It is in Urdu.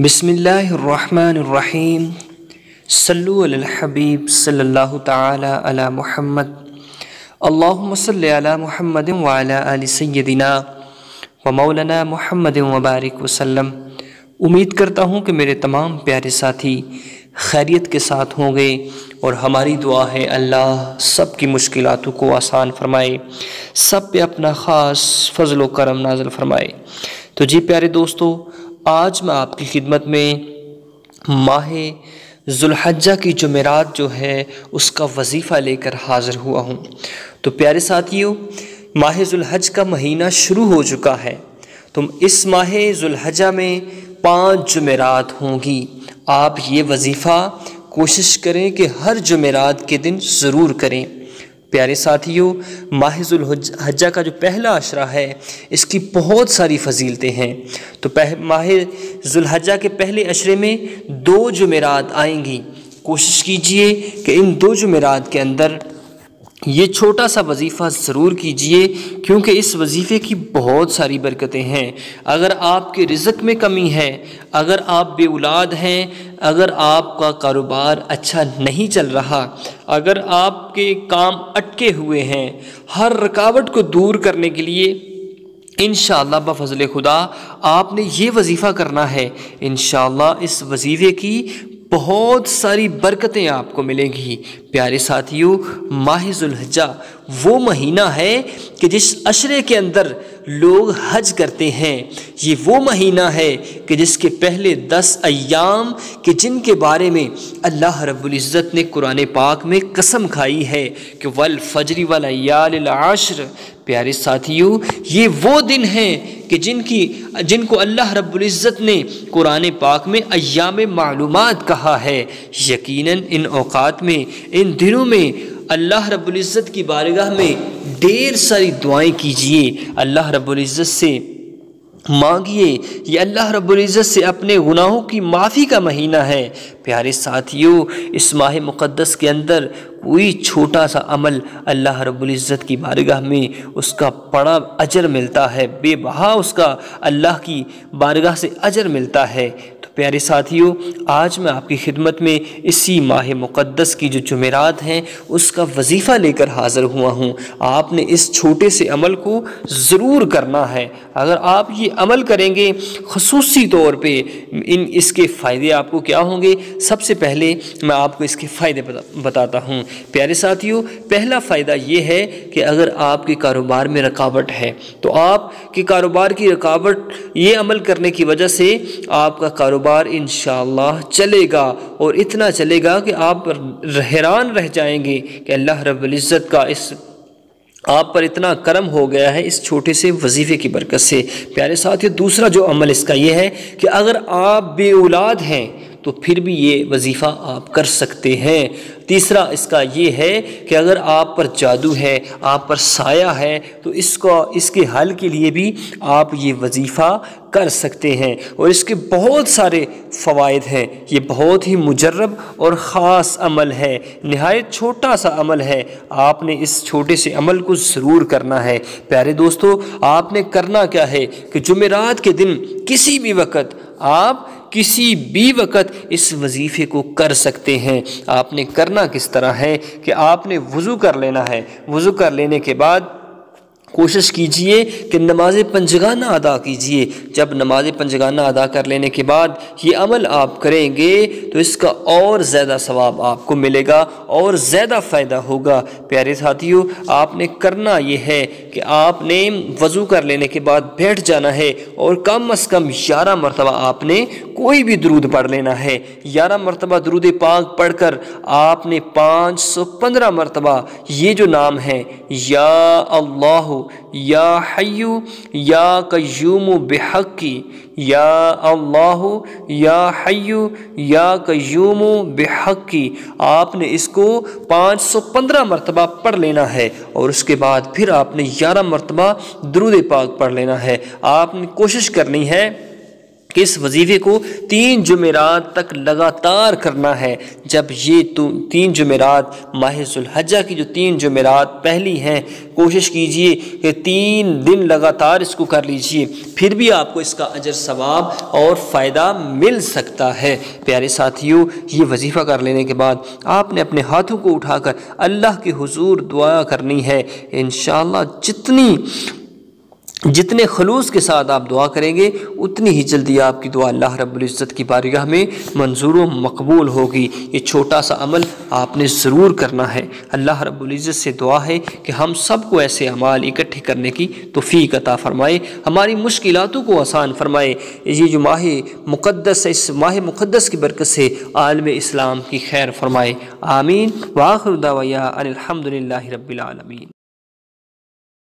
بسم اللہ الرحمن الرحیم صلو علی الحبیب صلی اللہ تعالی علی محمد اللہم صلی علی محمد وعلی آل سیدنا و مولانا محمد وبارک وسلم۔ امید کرتا ہوں کہ میرے تمام پیارے ساتھی خیریت کے ساتھ ہوں گے، اور ہماری دعا ہے اللہ سب کی مشکلاتوں کو آسان فرمائے، سب پہ اپنا خاص فضل و کرم نازل فرمائے۔ تو جی پیارے دوستو، آج میں آپ کی خدمت میں ماہ ذوالحجہ کی جمعرات جو ہے اس کا وظیفہ لے کر حاضر ہوا ہوں۔ تو پیارے ساتھیو، ماہ ذوالحج کا مہینہ شروع ہو چکا ہے۔ تو اس ماہ ذوالحجہ میں 5 جمعرات ہوں گی۔ آپ یہ وظیفہ کوشش کریں کہ ہر جمعرات کے دن ضرور کریں۔ پیارے ساتھیو، ماہ ذوالحجہ کا جو پہلا عشرہ ہے اس کی بہت ساری فضیلتیں ہیں۔ تو ماہ ذوالحجہ کے پہلے عشرے میں 2 جمعرات آئیں گی۔ کوشش کیجئے کہ ان 2 جمعرات کے اندر یہ چھوٹا سا وظیفہ ضرور کیجئے، کیونکہ اس وظیفے کی بہت ساری برکتیں ہیں۔ اگر آپ کے رزق میں کمی ہے، اگر آپ بے اولاد ہیں، اگر آپ کا کاروبار اچھا نہیں چل رہا، اگر آپ کے کام اٹکے ہوئے ہیں، ہر رکاوٹ کو دور کرنے کے لیے انشاءاللہ بفضل خدا آپ نے یہ وظیفہ کرنا ہے۔ انشاءاللہ اس وظیفے کی بہت ساری برکتیں آپ کو ملیں گی۔ پیارے ساتھیو، ماہ ذوالحجہ وہ مہینہ ہے کہ جس عشرے کے اندر لوگ حج کرتے ہیں۔ یہ وہ مہینہ ہے کہ جس کے پہلے 10 ایام کہ جن کے بارے میں اللہ رب العزت نے قرآن پاک میں قسم کھائی ہے کہ والفجر والیال العشر۔ پیارے ساتھیو، یہ وہ دن ہیں کہ جن کو اللہ رب العزت نے قرآن پاک میں ایام معلومات کہا ہے۔ یقیناً ان اوقات میں، ان دنوں میں اللہ رب العزت کی بارگاہ میں ڈھیر ساری دعائیں کیجئے، اللہ رب العزت سے مانگیے۔ یہ اللہ رب العزت سے اپنے گناہوں کی معافی کا مہینہ ہے۔ پیارے ساتھیو، اس ماہ مقدس کے اندر کوئی چھوٹا سا عمل اللہ رب العزت کی بارگاہ میں اس کا بڑا اجر ملتا ہے، بے بہا اس کا اللہ کی بارگاہ سے اجر ملتا ہے۔ تو پیارے ساتھیو، آج میں آپ کی خدمت میں اسی ماہ مقدس کی جو جمعرات ہیں اس کا وظیفہ لے کر حاضر ہوا ہوں۔ آپ نے اس چھوٹے سے عمل کو ضرور کرنا ہے۔ اگر آپ یہ عمل کریں گے، خصوصی طور پہ اس کے فائدے آپ کو کیا ہوں گے، سب سے پہلے میں آپ کو اس کے فائدے بتاتا ہوں۔ پیارے ساتھیو، پہلا فائدہ یہ ہے کہ اگر آپ کے کاروبار میں رکاوٹ ہے تو آپ کے کاروبار کی رکاوٹ یہ عمل کرنے کی وجہ سے آپ کا کاروبار انشاءاللہ چلے گا، اور اتنا چلے گا کہ آپ حیران رہ جائیں گے کہ اللہ رب العزت کا آپ پر اتنا کرم ہو گیا ہے اس چھوٹے سے وظیفے کی برکت سے۔ پیارے ساتھیو، دوسرا جو عمل اس کا یہ ہے کہ اگر آپ بے اولاد ہیں تو پھر بھی یہ وظیفہ آپ کر سکتے ہیں۔ تیسرا اس کا یہ ہے کہ اگر آپ پر جادو ہے، آپ پر سایہ ہے، تو اس کے حل کے لیے بھی آپ یہ وظیفہ کر سکتے ہیں، اور اس کے بہت سارے فوائد ہیں۔ یہ بہت ہی مجرب اور خاص عمل ہے، نہایت چھوٹا سا عمل ہے۔ آپ نے اس چھوٹے سے عمل کو ضرور کرنا ہے۔ پیارے دوستو، آپ نے کرنا کیا ہے کہ جمعرات کے دن کسی بھی وقت اس وظیفے کو کر سکتے ہیں۔ آپ نے کرنا کس طرح ہے کہ آپ نے وضو کر لینا ہے۔ وضو کر لینے کے بعد کوشش کیجئے کہ نماز پنجگانہ ادا کیجئے۔ جب نماز پنجگانہ ادا کر لینے کے بعد یہ عمل آپ کریں گے تو اس کا اور زیادہ ثواب آپ کو ملے گا اور زیادہ فائدہ ہوگا۔ پیارے ساتھیو، آپ نے کرنا یہ ہے کہ آپ نے وضو کر لینے کے بعد بیٹھ جانا ہے، اور کم از کم 11 مرتبہ آپ نے کوئی بھی درود پڑھ لینا ہے۔ 11 مرتبہ درود پاک پڑھ کر آپ نے 515 مرتبہ یہ جو نام ہے، یا اللہ یا حی یا قیوم بحقی، یا اللہ یا حی یا قیوم بحقی، آپ نے اس کو 515 مرتبہ پڑھ لینا ہے، اور اس کے بعد پھر آپ نے 11 مرتبہ درود پاک پڑھ لینا ہے۔ آپ نے کوشش کرنی ہے کہ اس وظیفے کو 3 جمعرات تک لگاتار کرنا ہے۔ جب یہ 3 جمعرات ماہ ذو الحجہ کی جو 3 جمعرات پہلی ہیں، کوشش کیجئے کہ 3 دن لگاتار اس کو کر لیجئے، پھر بھی آپ کو اس کا اجر ثواب اور فائدہ مل سکتا ہے۔ پیارے ساتھیوں، یہ وظیفہ کر لینے کے بعد آپ نے اپنے ہاتھوں کو اٹھا کر اللہ کے حضور دعا کرنی ہے۔ انشاءاللہ جتنے خلوص کے ساتھ آپ دعا کریں گے اتنی ہی جلدی آپ کی دعا اللہ رب العزت کی بارگاہ میں منظور و مقبول ہوگی۔ یہ چھوٹا سا عمل آپ نے ضرور کرنا ہے۔ اللہ رب العزت سے دعا ہے کہ ہم سب کو ایسے اعمال اکٹھے کرنے کی توفیق عطا فرمائے، ہماری مشکلاتوں کو آسان فرمائے۔ یہ جو ماہ مقدس ہے، اس ماہ مقدس کی برکت سے عالم اسلام کی خیر فرمائے، آمین۔ وآخر دعوانا ان الحمد للہ رب العالمین۔